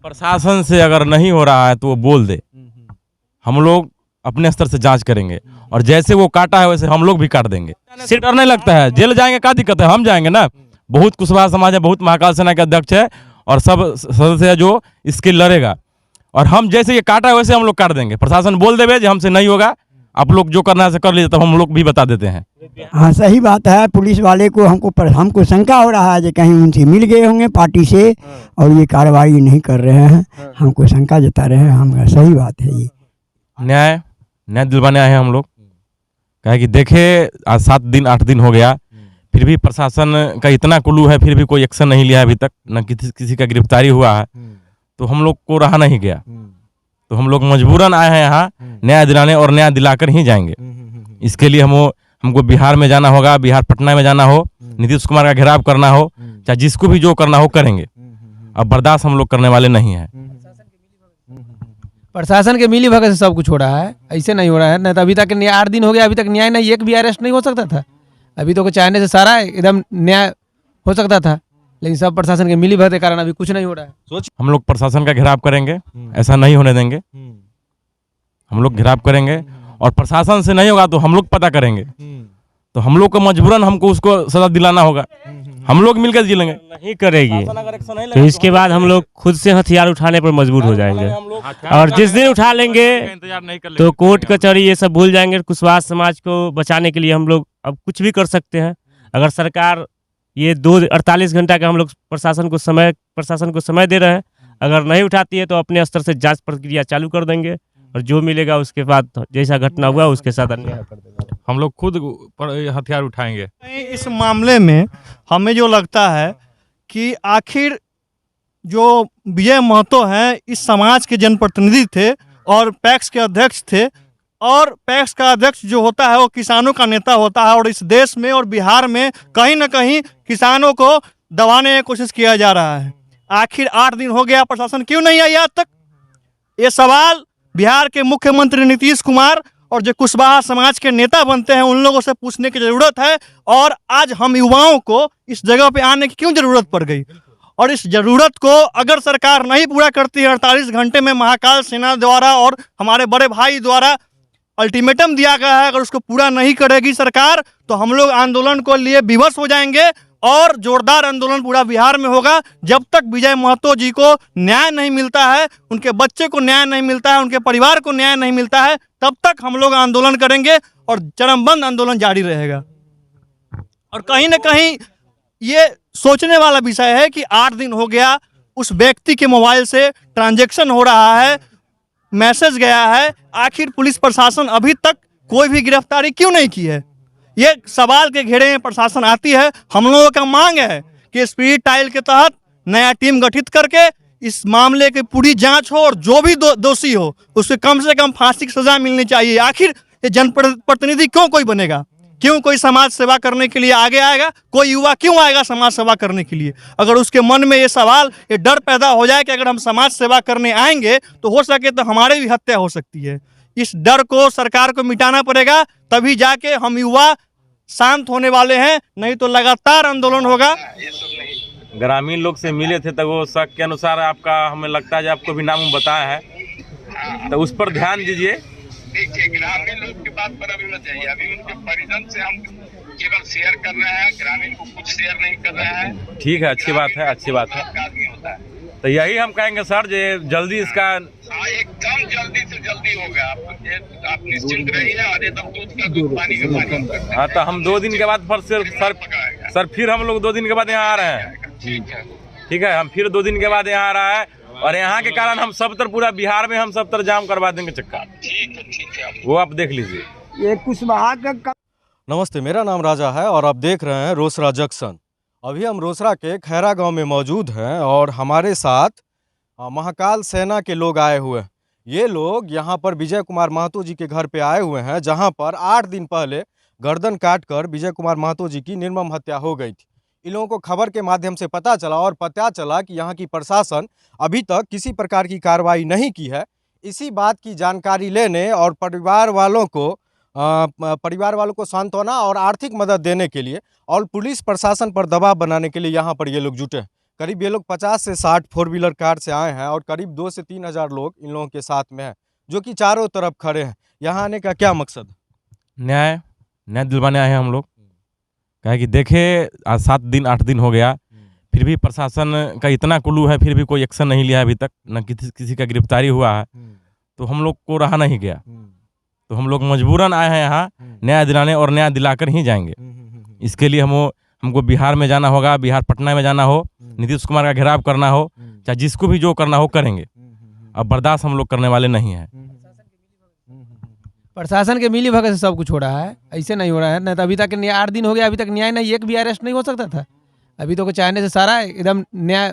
प्रशासन से अगर नहीं हो रहा है तो वो बोल दे, हम लोग अपने स्तर से जांच करेंगे और जैसे वो काटा है वैसे हम लोग भी काट देंगे। सिर्फ डर नहीं लगता है, जेल जाएंगे क्या दिक्कत है, हम जाएंगे ना। बहुत कुशवाहा समाज है, बहुत महाकाल सेना के अध्यक्ष है और सब सदस्य है जो इसके लड़ेगा और हम जैसे ये काटा है वैसे हम लोग काट देंगे। प्रशासन बोल देवे जो हमसे नहीं होगा, आप लोग जो करना है कर लीजिए, तब हम लोग भी बता देते हैं। हाँ सही बात है। पुलिस वाले को हमको शंका हो रहा है कि कहीं उनसे मिल गए होंगे पार्टी से और ये कार्रवाई नहीं कर रहे हैं, हमको शंका जता रहे हैं। हम सही बात है ये न्याय दिलवाने आए हैं हम लोग। कहे कि देखे आज 7 दिन 8 दिन हो गया, फिर भी प्रशासन का इतना कुल्लू है, फिर भी कोई एक्शन नहीं लिया अभी तक, न किसी का गिरफ्तारी हुआ है, तो हम लोग को रहा नहीं गया। तो हम लोग मजबूरन आए हैं यहाँ न्याय दिलाने और न्याय दिलाकर ही जाएंगे। इसके लिए हमको बिहार में जाना होगा, बिहार पटना में जाना हो, नीतीश कुमार का घेराव करना हो, चाहे जिसको भी जो करना हो करेंगे। अब बर्दाश्त हम लोग करने वाले नहीं हैं। प्रशासन के मिली भगत से सब कुछ हो रहा है, ऐसे नहीं हो रहा है। नहीं तो अभी तक 8 दिन हो गया, अभी तक न्याय नहीं, एक भी अरेस्ट नहीं हो सकता था। अभी तो चाहने से सारा एकदम न्याय हो सकता था, लेकिन सब प्रशासन के मिली भगत के कारण अभी कुछ नहीं हो रहा है। सोच हम लोग प्रशासन का घेराव करेंगे, ऐसा नहीं होने देंगे। हम लोग घेराव करेंगे और प्रशासन से नहीं होगा तो हम लोग पता करेंगे, तो हम लोग को मजबूरन हमको उसको सजा दिलाना होगा। हम लोग मिलकर जी लेंगे। नहीं करेगी तो इसके बाद हम लोग खुद से हथियार उठाने पर मजबूर हो जाएंगे और जिस दिन उठा लेंगे तो कोर्ट कचहरी ये सब भूल जाएंगे। कुशवाहा समाज को बचाने के लिए हम लोग अब कुछ भी कर सकते हैं। अगर सरकार ये 48 घंटा का हम लोग प्रशासन को समय दे रहे हैं, अगर नहीं उठाती है तो अपने स्तर से जांच प्रक्रिया चालू कर देंगे और जो मिलेगा उसके बाद जैसा घटना हुआ उसके साथ अन्याय कर देंगे। हम लोग खुद हथियार उठाएंगे। इस मामले में हमें जो लगता है कि आखिर जो विजय महतो हैं इस समाज के जनप्रतिनिधि थे और पैक्स के अध्यक्ष थे, और पैक्स का अध्यक्ष जो होता है वो किसानों का नेता होता है, और इस देश में और बिहार में कहीं ना कहीं किसानों को दबाने की कोशिश किया जा रहा है। आखिर 8 दिन हो गया, प्रशासन क्यों नहीं आई आज तक? ये सवाल बिहार के मुख्यमंत्री नीतीश कुमार और जो कुशवाहा समाज के नेता बनते हैं उन लोगों से पूछने की जरूरत है। और आज हम युवाओं को इस जगह पे आने की क्यों जरूरत पड़ गई, और इस जरूरत को अगर सरकार नहीं पूरा करती है 48 घंटे में महाकाल सेना द्वारा और हमारे बड़े भाई द्वारा अल्टीमेटम दिया गया है, अगर उसको पूरा नहीं करेगी सरकार तो हम लोग आंदोलन को लिए विवश हो जाएंगे और जोरदार आंदोलन पूरा बिहार में होगा। जब तक विजय महतो जी को न्याय नहीं मिलता है, उनके बच्चे को न्याय नहीं मिलता है, उनके परिवार को न्याय नहीं मिलता है, तब तक हम लोग आंदोलन करेंगे और चरमबंद आंदोलन जारी रहेगा। और कहीं ना कहीं ये सोचने वाला विषय है कि 8 दिन हो गया, उस व्यक्ति के मोबाइल से ट्रांजैक्शन हो रहा है, मैसेज गया है, आखिर पुलिस प्रशासन अभी तक कोई भी गिरफ्तारी क्यों नहीं की है? ये सवाल के घेरे में प्रशासन आती है। हम लोगों का मांग है कि स्पीड ट्रायल के तहत नया टीम गठित करके इस मामले की पूरी जांच हो और जो भी दोषी हो उसको कम से कम फांसी की सजा मिलनी चाहिए। आखिर ये जनप्रतिनिधि क्यों कोई बनेगा? क्यों कोई समाज सेवा करने के लिए आगे आएगा? कोई युवा क्यों आएगा समाज सेवा करने के लिए? अगर उसके मन में ये सवाल, ये डर पैदा हो जाए कि अगर हम समाज सेवा करने आएंगे तो हो सके तो हमारे भी हत्या हो सकती है, इस डर को सरकार को मिटाना पड़ेगा, तभी जाके हम युवा शांत होने वाले हैं, नहीं तो लगातार आंदोलन होगा। ग्रामीण लोग से मिले थे तो वो शक के अनुसार आपका, हमें लगता है जो आपको भी नाम बताया है, तो उस पर ध्यान दीजिए। देखिए, ग्रामीण लोग की बात पर अभी मत जाइए, अभी उनके परिजन से हम केवल शेयर कर रहे हैं, ग्रामीण को कुछ शेयर नहीं कर रहे हैं। ठीक है, अच्छी बात है, अच्छी बात है। तो यही हम कहेंगे सर, जो जल्दी इसका एकदम जल्दी से जल्दी होगा। आप निश्चिंत रहिए और एकदम दूध का दूध पानी का पानी। हाँ, तो हम 2 दिन के बाद सर फिर हम लोग 2 दिन के बाद यहाँ आ रहे हैं। ठीक है, हम फिर 2 दिन के बाद यहाँ आ रहा है और यहाँ के कारण हम सब तर पूरा बिहार में हम सब तर जाम करवा देंगे चक्का। ठीक है, वो आप देख लीजिए। ये कुशवाहा का। नमस्ते, मेरा नाम राजा है और आप देख रहे हैं रोसड़ा जंक्शन। अभी हम रोसड़ा के खैरा गांव में मौजूद हैं और हमारे साथ महाकाल सेना के लोग आए हुए हैं। ये लोग यहाँ पर विजय कुमार महतो जी के घर पे आए हुए हैं, जहाँ पर 8 दिन पहले गर्दन काटकर विजय कुमार महतो जी की निर्मम हत्या हो गई थी। इन लोगों को खबर के माध्यम से पता चला और पता चला कि यहाँ की प्रशासन अभी तक किसी प्रकार की कार्रवाई नहीं की है। इसी बात की जानकारी लेने और परिवार वालों को सांत्वना और आर्थिक मदद देने के लिए और पुलिस प्रशासन पर दबाव बनाने के लिए यहाँ पर ये लोग जुटे। करीब ये लोग 50 से 60 फोर व्हीलर कार से आए हैं और करीब 2 से 3 हज़ार लोग इन लोगों के साथ में हैं, जो कि चारों तरफ खड़े हैं। यहाँ आने का क्या मकसद है? न्याय दिलवाने आए हैं हम लोग। कहे कि देखे आज 7 दिन 8 दिन हो गया, फिर भी प्रशासन का इतना कुल्लू है, फिर भी कोई एक्शन नहीं लिया अभी तक, न किसी का गिरफ्तारी हुआ है। तो हम लोग को रहा नहीं गया, तो हम लोग मजबूरन आए हैं यहाँ न्याय दिलाने, और न्याय दिलाकर ही जाएंगे। इसके लिए हमको बिहार में जाना होगा, बिहार पटना में जाना हो, नीतीश कुमार का घेराव करना हो, चाहे जिसको भी जो करना हो करेंगे। अब बर्दाश्त हम लोग करने वाले नहीं हैं। प्रशासन के मिली भगत से सब कुछ हो रहा है, ऐसे नहीं हो रहा है। नहीं तो अभी तक 8 दिन हो गया, अभी तक न्याय नहीं, एक भी अरेस्ट नहीं हो सकता था। अभी तो चाहने से सारा एकदम न्याय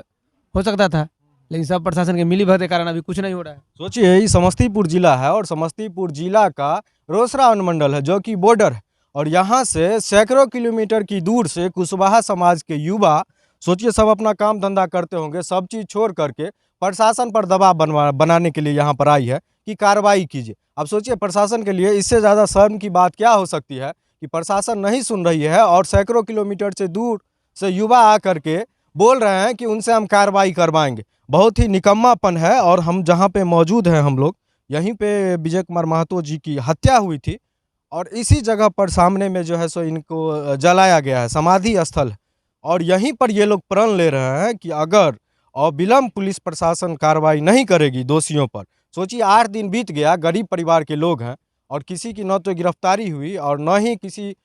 हो सकता था, लेकिन सब प्रशासन के मिली भगत के कारण अभी कुछ नहीं हो रहा है। सोचिए, ये समस्तीपुर जिला है और समस्तीपुर जिला का रोसड़ा अनुमंडल है, जो कि बॉर्डर है, और यहाँ से सैकड़ों किलोमीटर की दूर से कुशवाहा समाज के युवा, सोचिए, सब अपना काम धंधा करते होंगे, सब चीज़ छोड़ करके प्रशासन पर दबाव बनाने के लिए यहाँ पर आई है कि कार्रवाई कीजिए। अब सोचिए, प्रशासन के लिए इससे ज़्यादा शर्म की बात क्या हो सकती है कि प्रशासन नहीं सुन रही है और सैकड़ों किलोमीटर से दूर से युवा आकर के बोल रहे हैं कि उनसे हम कार्रवाई करवाएंगे। बहुत ही निकम्मापन है। और हम जहाँ पे मौजूद हैं, हम लोग यहीं पे विजय कुमार महतो जी की हत्या हुई थी, और इसी जगह पर सामने में जो है सो इनको जलाया गया है, समाधि स्थल है, और यहीं पर ये लोग प्रण ले रहे हैं कि अगर अविलंब पुलिस प्रशासन कार्रवाई नहीं करेगी दोषियों पर। सोचिए, 8 दिन बीत गया, गरीब परिवार के लोग हैं, और किसी की न तो गिरफ्तारी हुई और न ही किसी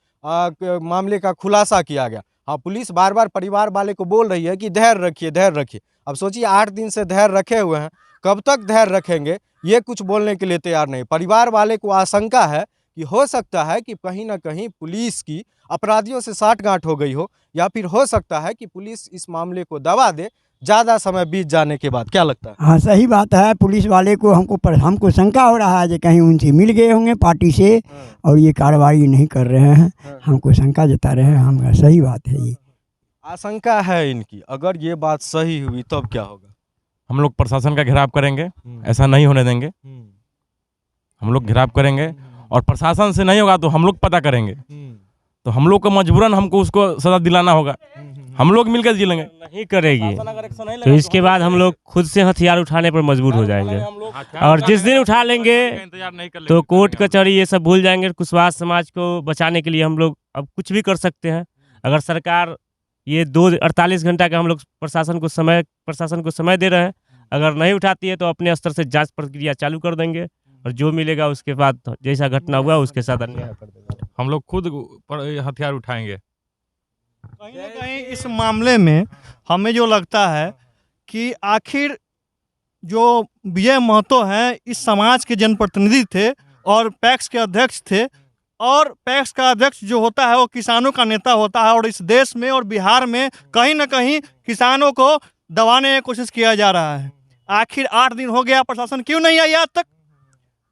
मामले का खुलासा किया गया। हाँ, पुलिस बार बार परिवार वाले को बोल रही है कि धैर्य रखिए, धैर्य रखिए। अब सोचिए, 8 दिन से धैर्य रखे हुए हैं, कब तक धैर्य रखेंगे, ये कुछ बोलने के लिए तैयार नहीं। परिवार वाले को आशंका है कि हो सकता है कि कहीं ना कहीं पुलिस की अपराधियों से साठगांठ हो गई हो, या फिर हो सकता है कि पुलिस इस मामले को दबा दे ज़्यादा समय बीत जाने के बाद। क्या लगता है? हाँ, सही बात है। पुलिस वाले को हमको शंका हो रहा है कि कहीं उनसे मिल गए होंगे पार्टी से, और ये कार्रवाई नहीं कर रहे हैं। हमको शंका जता रहे हैं। हम सही बात है, ये आशंका है इनकी। अगर ये बात सही हुई तब क्या होगा? हम लोग प्रशासन का घेराव करेंगे, ऐसा नहीं होने देंगे। हम लोग घेराव करेंगे, और प्रशासन से नहीं होगा तो हम लोग पता करेंगे। तो हम लोग को मजबूरन हमको उसको सजा दिलाना होगा। हम लोग मिलकर जी लेंगे। नहीं करेगी तो इसके बाद हम लोग खुद से हथियार उठाने पर मजबूर हो जाएंगे, और जिस दिन उठा लेंगे तो कोर्ट कचहरी ये सब भूल जाएंगे। कुशवाहा समाज को बचाने के लिए हम लोग अब कुछ भी कर सकते हैं। अगर सरकार ये 48 घंटा का हम लोग प्रशासन को समय दे रहे हैं, अगर नहीं उठाती है तो अपने स्तर से जांच प्रक्रिया चालू कर देंगे, और जो मिलेगा उसके बाद जैसा घटना हुआ उसके साथ अन्याय कर देंगे। हम लोग खुद हथियार उठाएंगे। कहीं ना कहीं इस मामले में हमें जो लगता है कि आखिर जो विजय महतो हैं, इस समाज के जनप्रतिनिधि थे और पैक्स के अध्यक्ष थे, और पैक्स का अध्यक्ष जो होता है वो किसानों का नेता होता है, और इस देश में और बिहार में कहीं ना कहीं किसानों को दबाने की कोशिश किया जा रहा है। आखिर 8 दिन हो गया, प्रशासन क्यों नहीं आई आज तक?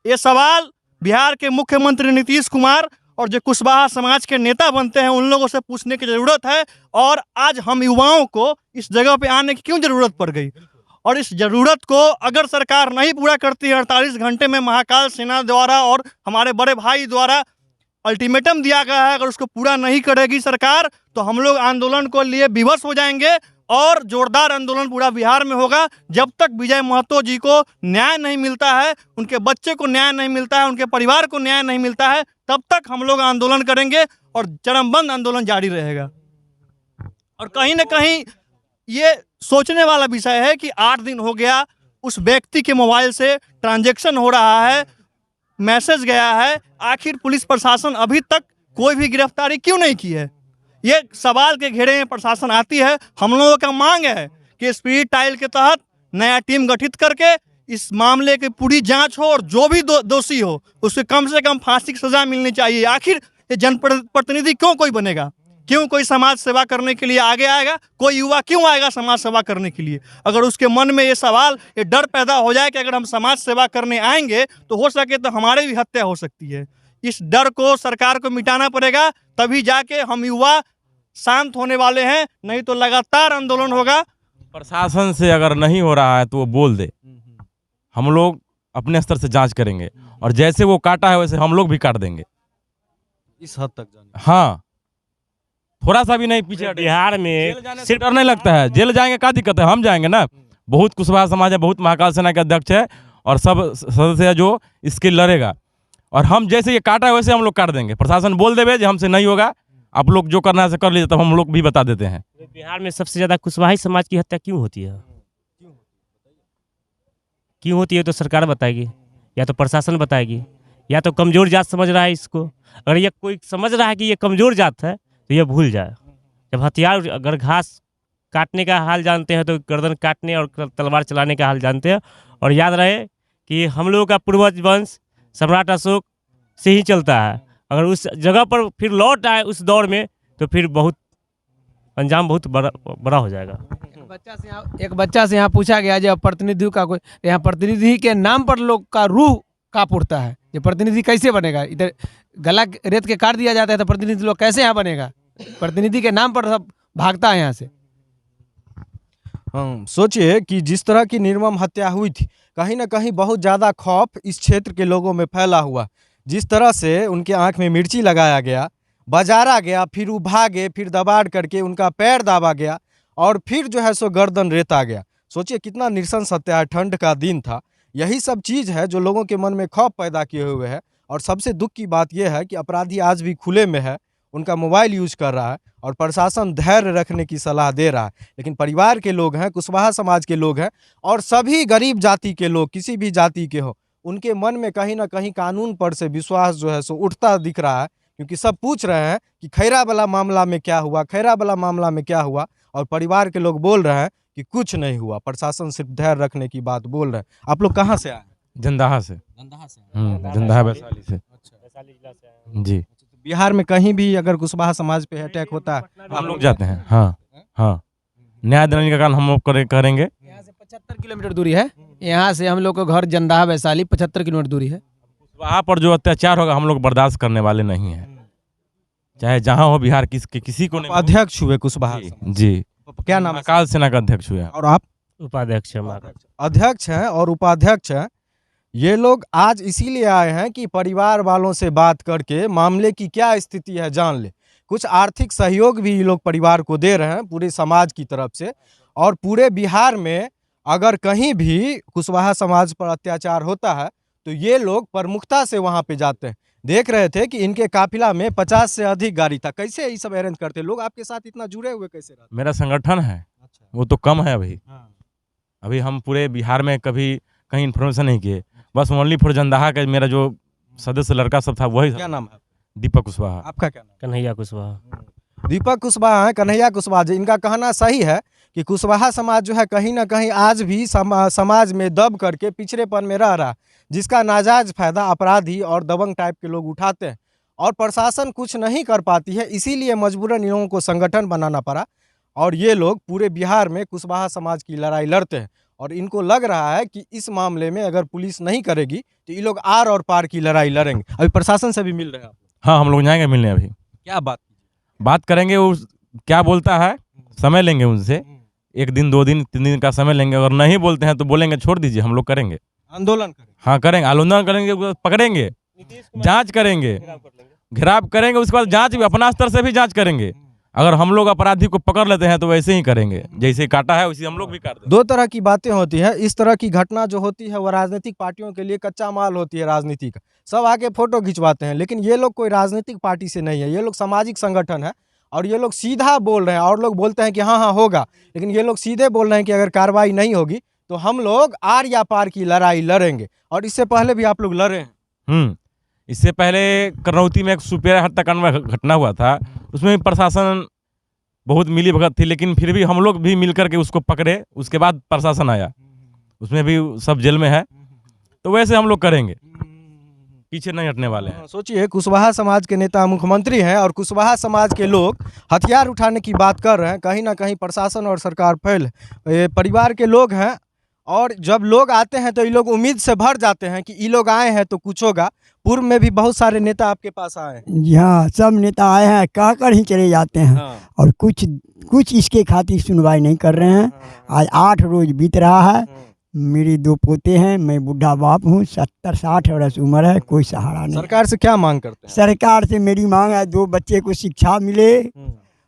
ये सवाल बिहार के मुख्यमंत्री नीतीश कुमार और जो कुशवाहा समाज के नेता बनते हैं उन लोगों से पूछने की ज़रूरत है। और आज हम युवाओं को इस जगह पे आने की क्यों ज़रूरत पड़ गई, और इस ज़रूरत को अगर सरकार नहीं पूरा करती है 48 घंटे में, महाकाल सेना द्वारा और हमारे बड़े भाई द्वारा अल्टीमेटम दिया गया है, अगर उसको पूरा नहीं करेगी सरकार तो हम लोग आंदोलन को लिए विवश हो जाएंगे, और जोरदार आंदोलन पूरा बिहार में होगा। जब तक विजय महतो जी को न्याय नहीं मिलता है, उनके बच्चे को न्याय नहीं मिलता है, उनके परिवार को न्याय नहीं मिलता है, तब तक हम लोग आंदोलन करेंगे और चरमबंद आंदोलन जारी रहेगा। और कहीं ना कहीं ये सोचने वाला विषय है कि 8 दिन हो गया, उस व्यक्ति के मोबाइल से ट्रांजैक्शन हो रहा है, मैसेज गया है, आखिर पुलिस प्रशासन अभी तक कोई भी गिरफ्तारी क्यों नहीं की है? ये सवाल के घेरे में प्रशासन आती है। हम लोगों का मांग है कि स्पीड ट्रायल के तहत नया टीम गठित करके इस मामले की पूरी जांच हो, और जो भी दोषी हो उसके कम से कम फांसी की सजा मिलनी चाहिए। आखिर ये जनप्रतिनिधि क्यों कोई बनेगा? क्यों कोई समाज सेवा करने के लिए आगे आएगा? कोई युवा क्यों आएगा समाज सेवा करने के लिए? अगर उसके मन में ये सवाल, ये डर पैदा हो जाए कि अगर हम समाज सेवा करने आएंगे तो हो सके तो हमारे भी हत्या हो सकती है, इस डर को सरकार को मिटाना पड़ेगा, तभी जाके हम युवा शांत होने वाले हैं, नहीं तो लगातार आंदोलन होगा। प्रशासन से अगर नहीं हो रहा है तो वो बोल दे, हम लोग अपने स्तर से जांच करेंगे, और जैसे वो काटा है वैसे हम लोग भी काट देंगे। इस हद तक जाने? हाँ, थोड़ा सा भी नहीं पीछे हटे। बिहार में जेल जाने से डर नहीं लगता है, जेल जाएंगे क्या दिक्कत है, हम जाएंगे ना। बहुत कुशवाहा समाज है, बहुत महाकाल सेना के अध्यक्ष है और सब सदस्य है जो इसके लड़ेगा। और हम जैसे ये काटा है वैसे हम लोग काट देंगे। प्रशासन बोल देवे जो हमसे नहीं होगा, आप लोग जो करना है कर लीजिए, तब हम लोग भी बता देते हैं। बिहार में सबसे ज़्यादा कुशवाहा समाज की हत्या क्यों होती है? क्यों होती है तो सरकार बताएगी, या तो प्रशासन बताएगी, या तो कमज़ोर जात समझ रहा है इसको। अगर ये कोई समझ रहा है कि ये कमज़ोर जात है तो ये भूल जाए। जब हथियार, अगर घास काटने का हाल जानते हैं तो गर्दन काटने और तलवार चलाने का हाल जानते हैं। और याद रहे कि हम लोगों का पूर्वज वंश सम्राट अशोक से ही चलता है। अगर उस जगह पर फिर लौट आए उस दौर में तो फिर बहुत अंजाम बहुत बड़ा हो जाएगा। एक बच्चा से यहाँ पूछा गया जब प्रतिनिधि का कोई, यहाँ प्रतिनिधि के नाम पर लोग का रूह कांप उठता है। ये प्रतिनिधि कैसे बनेगा? इधर गला रेत के काट दिया जाता है तो प्रतिनिधि लोग कैसे यहाँ बनेगा? प्रतिनिधि के नाम पर सब भागता है यहाँ से। सोचिए कि जिस तरह की निर्मम हत्या हुई थी, कहीं ना कहीं बहुत ज़्यादा खौफ इस क्षेत्र के लोगों में फैला हुआ। जिस तरह से उनके आंख में मिर्ची लगाया गया, बजारा गया, फिर वो भागे, फिर दबाड़ करके उनका पैर दाबा गया और फिर जो है सो गर्दन रेता गया। सोचिए कितना नृशंस हत्या है, ठंड का दिन था। यही सब चीज़ है जो लोगों के मन में खौफ पैदा किए हुए है। और सबसे दुख की बात यह है कि अपराधी आज भी खुले में है, उनका मोबाइल यूज़ कर रहा है और प्रशासन धैर्य रखने की सलाह दे रहा है। लेकिन परिवार के लोग हैं, कुशवाहा समाज के लोग हैं और सभी गरीब जाति के लोग, किसी भी जाति के हो, उनके मन में कहीं ना कहीं कानून पर से विश्वास जो है सो उठता दिख रहा है। क्योंकि सब पूछ रहे हैं कि खैरा वाला मामला में क्या हुआ, खैरा वाला मामला में क्या हुआ, और परिवार के लोग बोल रहे हैं कि कुछ नहीं हुआ। प्रशासन सिर्फ धैर्य रखने की बात बोल रहे हैं। आप लोग कहाँ से आए? जंदाहा से। जंदाहा वैशाली से। जी। बिहार में कहीं भी अगर कुशवाहा समाज पे अटैक होता है हम लोग जाते हैं। हाँ हाँ, न्याय दिलाने का काम हम लोग करेंगे। यहाँ से 75 किलोमीटर दूरी है। यहाँ से हम लोग का घर जंदाहा वैशाली 75 किलोमीटर दूरी है। वहाँ पर जो अत्याचार होगा हम लोग बर्दाश्त करने वाले नहीं हैं, चाहे जहाँ हो। बिहार किसी को नहीं। अध्यक्ष हुए कुशवाहा जी, क्या नाम है? महाकाल सेना का अध्यक्ष हुए। और आप? उपाध्यक्ष अध्यक्ष हैं और उपाध्यक्ष हैं। ये लोग आज इसीलिए आए हैं कि परिवार वालों से बात करके मामले की क्या स्थिति है जान ले। कुछ आर्थिक सहयोग भी ये लोग परिवार को दे रहे हैं पूरे समाज की तरफ से। और पूरे बिहार में अगर कहीं भी कुशवाहा समाज पर अत्याचार होता है तो ये लोग प्रमुखता से वहाँ पे जाते हैं। देख रहे थे कि इनके काफिला में 50 से अधिक गाड़ी था। कैसे ये सब अरेंज करते लोग? आपके साथ इतना जुड़े हुए कैसे रहते? मेरा संगठन है। अच्छा। वो तो कम है अभी हम पूरे बिहार में कभी कहीं इन्फॉर्मेशन नहीं किए। बस ओनली फॉर जंदाहा का मेरा जो सदस्य लड़का सब था वही। क्या नाम है? दीपक कुशवाहा। आपका क्या नाम? कन्हैया कुशवाहा। दीपक कुशवाहा है, कन्हैया कुशवाहा जी। इनका कहना सही है कि कुशवाहा समाज जो है कहीं ना कहीं आज भी समाज में दब करके पिछड़ेपन में रह रहा है, जिसका नाजायज फायदा अपराधी और दबंग टाइप के लोग उठाते हैं और प्रशासन कुछ नहीं कर पाती है। इसीलिए मजबूरन इन लोगों को संगठन बनाना पड़ा और ये लोग पूरे बिहार में कुशवाहा समाज की लड़ाई लड़ते हैं। और इनको लग रहा है कि इस मामले में अगर पुलिस नहीं करेगी तो ये लोग आर और पार की लड़ाई लड़ेंगे। अभी प्रशासन से भी मिल रहे हैं आप? हाँ, हम लोग जाएंगे मिलने। अभी क्या बात करेंगे, वो क्या बोलता है समय लेंगे उनसे। 1 दिन 2 दिन 3 दिन का समय लेंगे। अगर नहीं बोलते हैं तो बोलेंगे छोड़ दीजिए, हम लोग करेंगे आंदोलन करेंगे। हाँ करेंगे, आंदोलन करेंगे, पकड़ेंगे, जांच करेंगे, घेराव करेंगे। उसके बाद जांच भी अपना स्तर से भी जांच करेंगे। अगर हम लोग अपराधी को पकड़ लेते हैं तो वैसे ही करेंगे, जैसे काटा है वैसे हम लोग भी काट देंगे। 2 तरह की बातें होती है। इस तरह की घटना जो होती है वो राजनीतिक पार्टियों के लिए कच्चा माल होती है। राजनीति का सब आके फोटो खिंचवाते हैं, लेकिन ये लोग कोई राजनीतिक पार्टी से नहीं है। ये लोग सामाजिक संगठन है और ये लोग सीधा बोल रहे हैं। और लोग बोलते हैं कि हाँ होगा, लेकिन ये लोग सीधे बोल रहे हैं कि अगर कार्रवाई नहीं होगी तो हम लोग आर या पार की लड़ाई लड़ेंगे। और इससे पहले भी आप लोग लड़े हैं। इससे पहले करनौती में एक सुपेरा हत्याकांड में घटना हुआ था, उसमें प्रशासन बहुत मिली भगत थी, लेकिन फिर भी हम लोग भी मिल करके उसको पकड़े। उसके बाद प्रशासन आया, उसमें भी सब जेल में है। तो वैसे हम लोग करेंगे, पीछे नहीं हटने वाले हैं। सोचिए कुशवाहा समाज के नेता मुख्यमंत्री हैं और कुशवाहा समाज के लोग हथियार उठाने की बात कर रहे हैं। कहीं ना कहीं प्रशासन और सरकार फेल है। परिवार के लोग हैं और जब लोग आते हैं तो ये लोग उम्मीद से भर जाते हैं कि ये लोग आए हैं तो कुछ होगा। पूर्व में भी बहुत सारे नेता आपके पास आए हैं। जी हाँ, सब नेता आए हैं, कहकर ही चले जाते हैं। और कुछ इसके खातिर सुनवाई नहीं कर रहे हैं। आज 8 रोज बीत रहा है। मेरी 2 पोते हैं, मैं बूढ़ा बाप हूँ, 70-60 वर्ष उम्र है, कोई सहारा नहीं। सरकार से क्या मांग करते हैं? सरकार से मेरी मांग है 2 बच्चे को शिक्षा मिले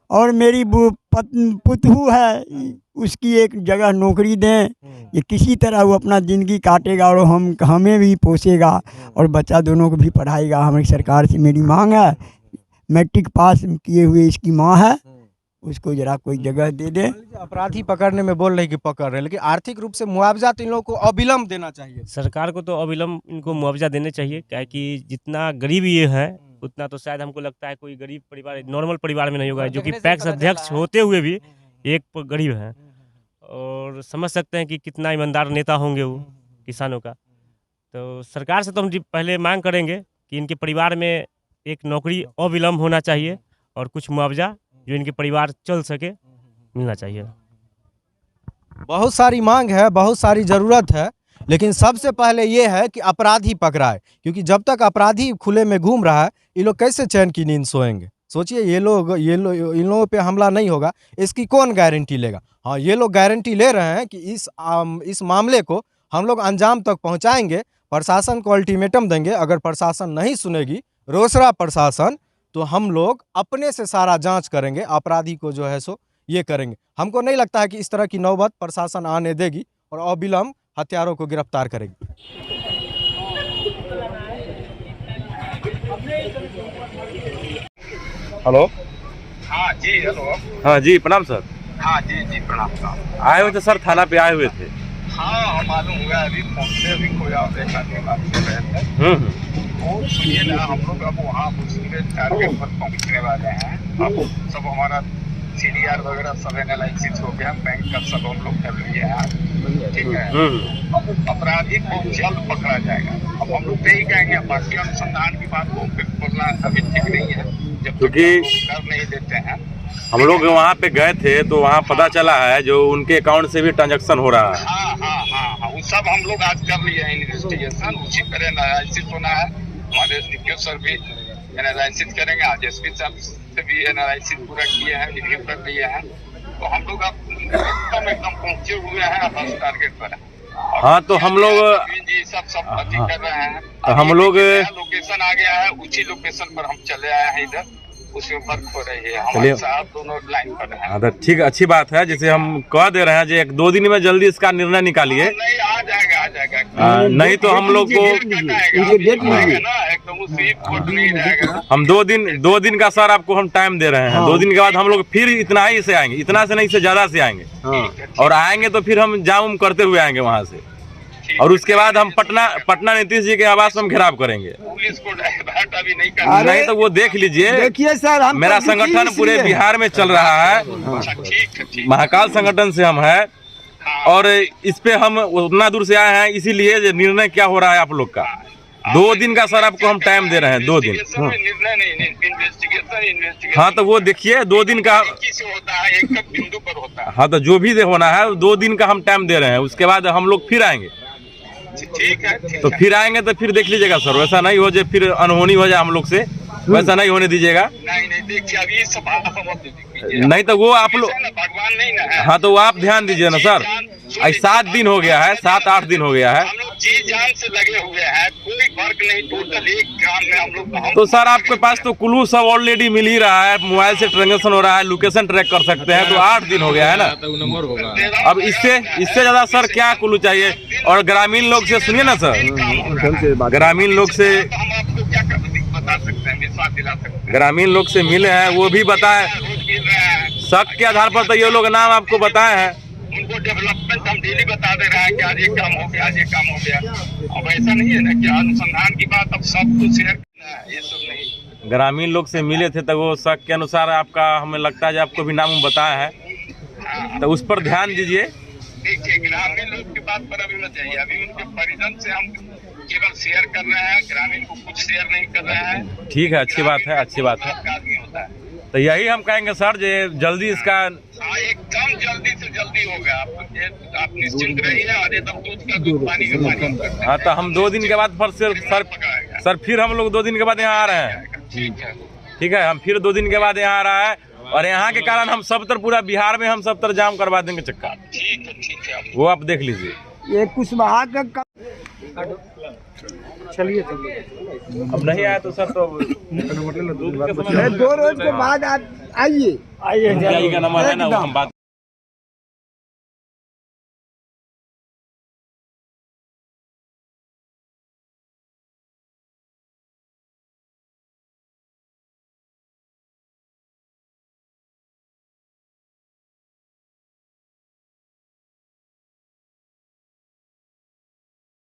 और मेरी पुतहू है, उसकी एक जगह नौकरी दें, ये किसी तरह वो अपना ज़िंदगी काटेगा और हमें भी पोसेगा और बच्चा दोनों को भी पढ़ाएगा। हमारी सरकार से मेरी मांग है, मैट्रिक पास किए हुए इसकी माँ है, उसको जरा कोई जगह दे दे। अपराधी पकड़ने में बोल रहे कि पकड़ रहे हैं, लेकिन आर्थिक रूप से मुआवजा तो इन लोगों को अविलंब देना चाहिए। सरकार को तो अविलंब इनको मुआवजा देने चाहिए, क्या कि जितना गरीब ये है उतना तो शायद हमको लगता है कोई गरीब परिवार, नॉर्मल परिवार में नहीं होगा, जो कि पैक्स अध्यक्ष होते हुए भी एक गरीब है। और समझ सकते हैं कि कितना ईमानदार नेता होंगे वो किसानों का। तो सरकार से तो हम पहले मांग करेंगे कि इनके परिवार में एक नौकरी अविलंब होना चाहिए और कुछ मुआवजा जो इनके परिवार चल सके मिलना चाहिए। बहुत सारी मांग है, बहुत सारी ज़रूरत है, लेकिन सबसे पहले ये है कि अपराधी पकड़ाए, क्योंकि जब तक अपराधी खुले में घूम रहा है ये लोग कैसे चैन की नींद सोएंगे। सोचिए इन लोगों पे हमला नहीं होगा, इसकी कौन गारंटी लेगा। हाँ, ये लोग गारंटी ले रहे हैं कि इस मामले को हम लोग अंजाम तक पहुंचाएंगे, प्रशासन को अल्टीमेटम देंगे। अगर प्रशासन नहीं सुनेगी, रोसड़ा प्रशासन, तो हम लोग अपने से सारा जांच करेंगे, अपराधी को जो है सो ये करेंगे। हमको नहीं लगता है कि इस तरह की नौबत प्रशासन आने देगी और अविलंब हत्यारों को गिरफ्तार करेगी। हेलो। हाँ जी, हेलो। हाँ जी, प्रणाम सर। हाँ जी जी, प्रणाम साहब। आए हुए थे सर, थाना पे आए हुए थे। हाँ, मालूम हुआ, अभी फोन से अभी खोया देखा नहीं, बात कर रहे थे। और सुनिए ना, हम लोग अब वहाँ दूसरे टारगेट पर पहुँचने वाले हैं। अब सब हमारा CDR वगैरह सब एनालिसिस हो गया, बैंक का सब हम लोग कर लिए हैं, ठीक है। अब अपराधी को जल्द पकड़ा जाएगा। अब हम लोग यही कहेंगे, बाकी अनुसंधान की बात को बोलना अभी ठीक नहीं है, जब तक कर नहीं देते हैं। हम लोग वहाँ पे गए थे तो वहाँ पता चला है जो उनके अकाउंट से भी ट्रांजैक्शन हो रहा है। हाँ, वो सब हम लोग आज कर लिए हैं इन्वेस्टिगेशन, उसी पर एनालिसिस होना है। हमारे DPO सर भी एनालिसिस करेंगे, आज SP सर से भी एनालिसिस पूरा किए हैं, रिव्यू कर लिए हैं। तो हम लोग अब एकदम पहुंचे हुए हैं, बस टारगेट पर है। हाँ, तो हम लोग जी सब अति कर रहे हैं। तो हम लोग लोकेशन आ गया है, उसी लोकेशन पर हम चले आए हैं इधर, उसमें वर्क हो रही है। हमारे साहब दोनों लाइन पर हैं। हाँ, तो ठीक, अच्छी बात है। जैसे हम कह दे रहे हैं, जो 1-2 दिन में जल्दी इसका निर्णय निकालिए। नहीं, आ जाएगा। नहीं तो हम लोग को एकदम उसी कोर्ट नहीं रहेगा। हम 2 दिन का सर आपको हम टाइम दे रहे हैं। 2 दिन के बाद हम लोग फिर इतना ही से आएंगे, इतना से नहीं से ज्यादा से आएंगे। और आएंगे तो फिर हम जाम करते हुए आएंगे वहाँ से, और उसके बाद हम पटना नीतीश जी के आवास में घेराव करेंगे। पुलिस को डायवर्ट अभी नहीं करना। नहीं तो वो देख लीजिए, देखिए सर, मेरा संगठन पूरे बिहार में चल रहा है, ठीक। महाकाल संगठन से हम है, और इस पे हम उतना दूर से आए हैं, इसीलिए निर्णय क्या हो रहा है आप लोग का। 2 दिन का सर आपको हम टाइम दे रहे हैं, 2 दिन। हाँ, तो वो देखिए 2 दिन का होता है, एक बिंदु पर होता है। हाँ, तो जो भी होना है 2 दिन का हम टाइम दे रहे हैं, उसके बाद हम लोग फिर आएंगे। ठीक है। तो फिर आएंगे तो फिर देख लीजिएगा सर, वैसा नहीं हो जाए, फिर अनहोनी हो जाए हम लोग से, वैसा नहीं होने दीजिएगा। नहीं देखिए, अभी नहीं तो वो आप लोग, भगवान नहीं ना। हाँ, तो वो आप ध्यान दीजिए ना सर। 7 दिन हो गया है, 7-8 दिन हो गया है, हम लोग जी जान से लगे हुए हैं, कोई फर्क नहीं, टोटल एक काम में हम लोग। तो सर आपके पास तो क्लू सब ऑलरेडी मिल ही रहा है, मोबाइल से ट्रांजेक्शन हो रहा है, लोकेशन ट्रैक कर सकते हैं, तो 8 दिन हो गया है ना। अब इससे ज्यादा सर क्या क्लू चाहिए। और ग्रामीण लोग से सुनिए ना सर, ग्रामीण लोग से हम आपको क्या बता सकते हैं, विश्वास दिला सकते हैं। ग्रामीण लोग से मिले हैं, वो भी बताए, रोज मिल रहे हैं, शक के आधार पर तो ये लोग नाम आपको बताए हैं। उनको डेवलपमेंट हम डेली बता दे रहे हैं कि आज ये काम हो गया, आज ये काम हो गया। अब ऐसा नहीं है ना कि अनुसंधान की बात अब सब कुछ शेयर करना है, ये सब नहीं। ग्रामीण लोग से मिले थे तो वो शक के अनुसार आपका, हमें लगता है जो आपको भी नाम बताया है, तो उस पर ध्यान दीजिए। देखिए, ग्रामीण लोग की बात पर अभी मत जाइए, अभी उनके परिजन से हम केवल शेयर कर रहे हैं, ग्रामीण को कुछ शेयर नहीं कर रहे हैं। ठीक है, अच्छी बात है, अच्छी बात है। आदमी होता है, तो यही हम कहेंगे सर, जो जल्दी इसका एकदम जल्दी से जल्दी होगा। आप निश्चिंत रहिए, और एकदम दूध का दूध, पानी का पानी। हाँ, तो हम 2 दिन के बाद सर फिर हम लोग 2 दिन के बाद यहाँ आ रहे हैं। ठीक है, हम फिर 2 दिन के बाद यहाँ आ रहा है, और यहाँ के कारण हम सब तरफ, पूरा बिहार में हम सब तरफ जाम करवा देंगे चक्का। ठीक है। वो आप देख लीजिए। ये कुशवाहा का अब नहीं आया तो सर तो 2 रोज के बाद आप आइए नंबर है ना, वो हम बात